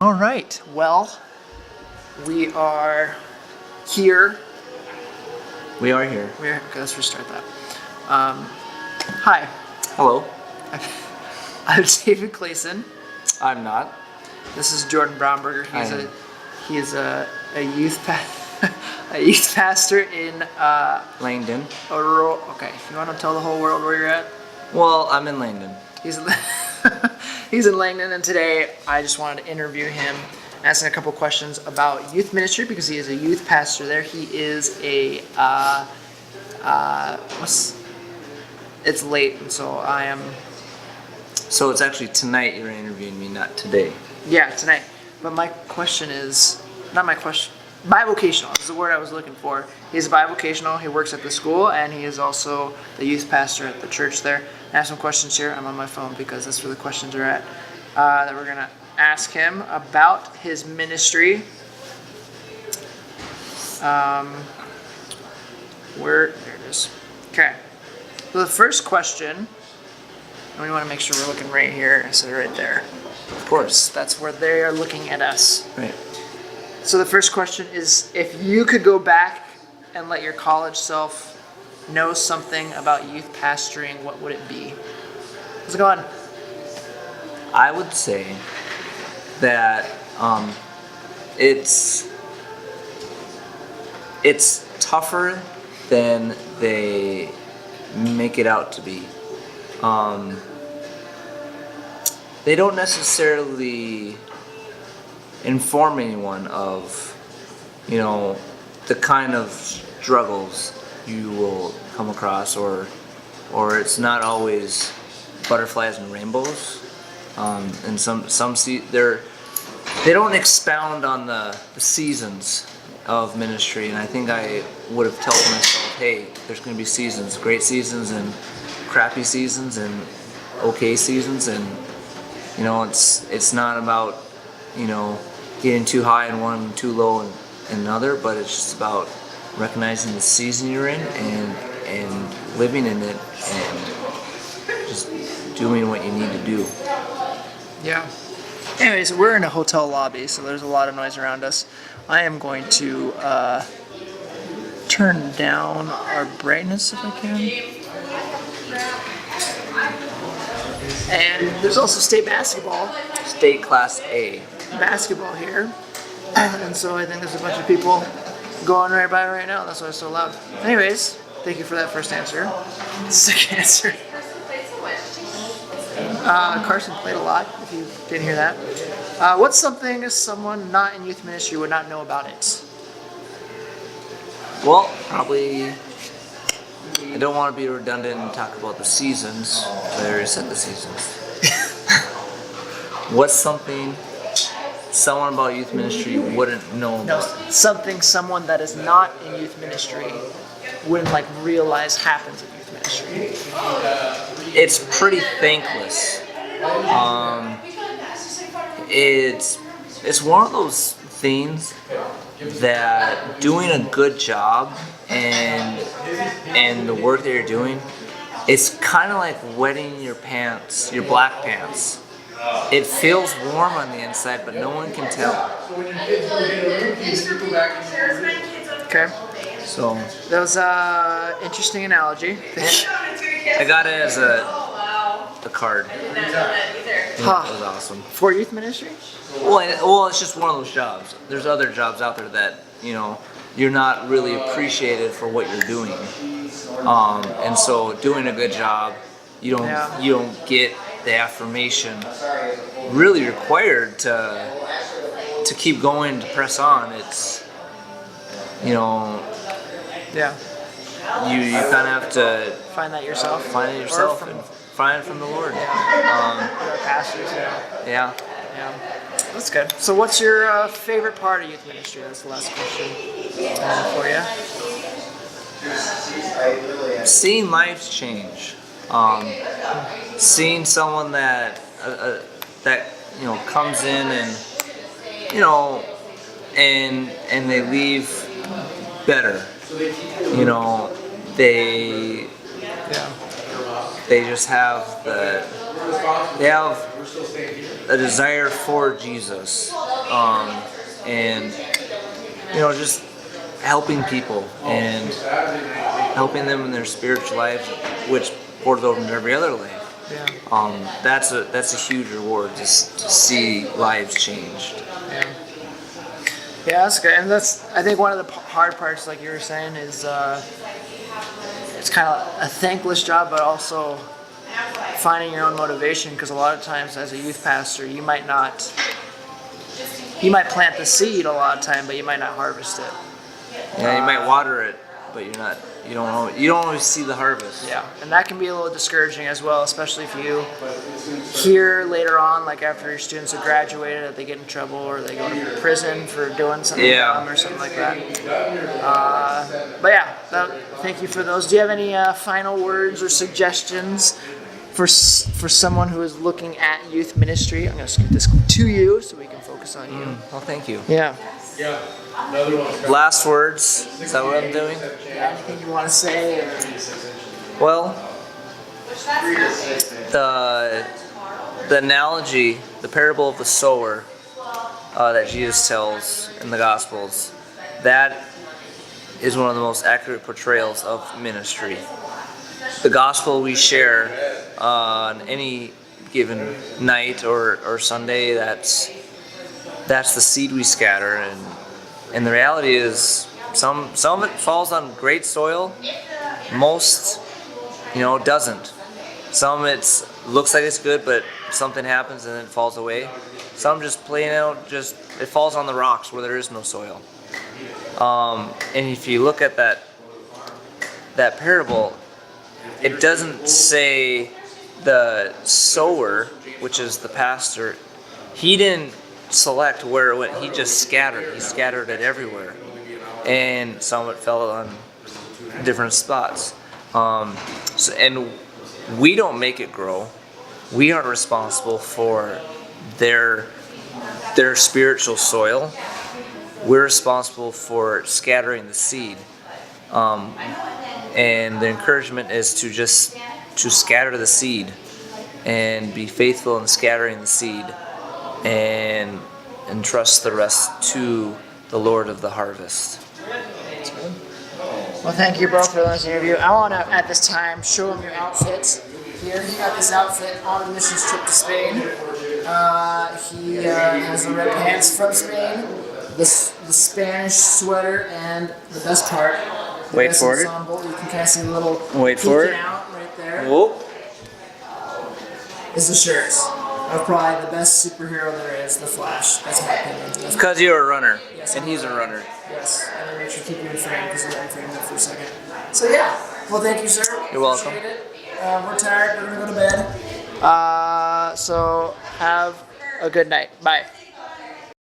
All right. Well, we are here. We are here. Okay, let's restart that. Hi, Hello. I'm David Clayson. I'm not. This is Jordan Brownberger. He is a youth a youth pastor in Langdon. Okay, you want to tell the whole world where you're at? Well, I'm in Langdon. He's he's in Langdon, and today I just wanted to interview him, asking a couple questions about youth ministry because he is a youth pastor there. He is a it's late, and so I am. So it's actually tonight you're interviewing me, not today. Yeah, tonight. But my question is not my question. Bivocational is the word I was looking for. He's bivocational. He works at the school, and he is also the youth pastor at the church there. I have some questions here. I'm on my phone because that's where the questions are at. That we're gonna ask him about his ministry. There it is. Okay. So the first question, and we want to make sure we're looking right here. So right there. Of course. That's where they are looking at us. Right. So the first question is, if you could go back and let your college self know something about youth pastoring, what would it be? How's it going? I would say that it's tougher than they make it out to be. They don't necessarily inform anyone of, the kind of struggles you will come across, or it's not always butterflies and rainbows. And they don't expound on the seasons of ministry, and I think I would have told myself, hey, there's going to be seasons, great seasons and crappy seasons and okay seasons, and it's not about getting too high in one and too low in another, but it's just about recognizing the season you're in and living in it and just doing what you need to do. Yeah. Anyways, we're in a hotel lobby, so there's a lot of noise around us. I am going to turn down our brightness if I can. And there's also state basketball. State Class A. Basketball here. And so I think there's a bunch of people going right by right now. That's why it's so loud. Anyways, thank you for that first answer. Second answer. Carson played a lot, if you didn't hear that. What's something someone not in youth ministry would not know about it? Well, probably, I don't want to be redundant and talk about the seasons. I already said the seasons. What's something someone about youth ministry wouldn't know No, about? something someone that is not in youth ministry wouldn't realize happens in youth ministry. It's pretty thankless. It's one of those things that doing a good job and the work that you're doing, it's kind of like wetting your pants, your black pants. It feels warm on the inside, but no one can tell. Okay. So That was interesting analogy. I got it as a card. That was awesome. For youth ministry? Well, it's just one of those jobs. There's other jobs out there that you're not really appreciated for what you're doing, and so doing a good job, you don't get the affirmation really required to keep going, to press on. It's Yeah. you kind of have to Find that yourself. find it yourself Or from and find it from the Lord. our pastors. Yeah. Yeah. That's good. So what's your favorite part of youth ministry? That's the last question for you. Seeing lives change, seeing someone that comes in and they leave better. They just have a desire for Jesus, and just helping people and helping them in their spiritual lives, which pours over into every other life. Yeah. That's a huge reward to see lives changed. Yeah. Yeah, that's good. And that's, I think, one of the hard parts, like you were saying, is it's kind of a thankless job, but also finding your own motivation. Because a lot of times, as a youth pastor, you might plant the seed a lot of time, but you might not harvest it. Yeah, you might water it, but you don't always see the harvest. Yeah, and that can be a little discouraging as well, especially if you hear later on, like after your students have graduated, that they get in trouble or they go to prison for doing something dumb or something like that. But yeah, thank you for those. Do you have any final words or suggestions for someone who is looking at youth ministry? I'm going to scoot this to you so we can focus on you. Well, thank you. Yeah. Last words. Is that what I'm doing? Anything you want to say? Well, the analogy, the parable of the sower that Jesus tells in the Gospels, that is one of the most accurate portrayals of ministry. The gospel we share on any given night or Sunday, that's the seed we scatter, and the reality is some of it falls on great soil, most doesn't. Some it looks like it's good, but something happens and then it falls away. Some just plain out it falls on the rocks where there is no soil. And if you look at that parable, it doesn't say the sower, which is the pastor, he didn't select where it went. He just scattered. He scattered it everywhere, and some of it fell on different spots. And we don't make it grow. We aren't responsible for their spiritual soil. We're responsible for scattering the seed. And the encouragement is to scatter the seed and be faithful in scattering the seed and entrust the rest to the Lord of the harvest. That's good. Well, thank you both for this interview. I want to, at this time, show them your outfits. Here, he got this outfit on a missions trip to Spain. He has the red pants from Spain, the Spanish sweater, and the best part, Wait for it. ensemble. You can kind of see the little Wait for it. out right there. Whoop. Is the shirts of probably the best superhero there is, the Flash. That's my opinion. It's because you're a runner, Yes, and he's a runner. Yes, and then make sure to keep you in frame because you're in frame there for a second. So yeah, well, thank you, sir. You're welcome. Appreciate it. We're tired. We're gonna go to bed. So have a good night. Bye.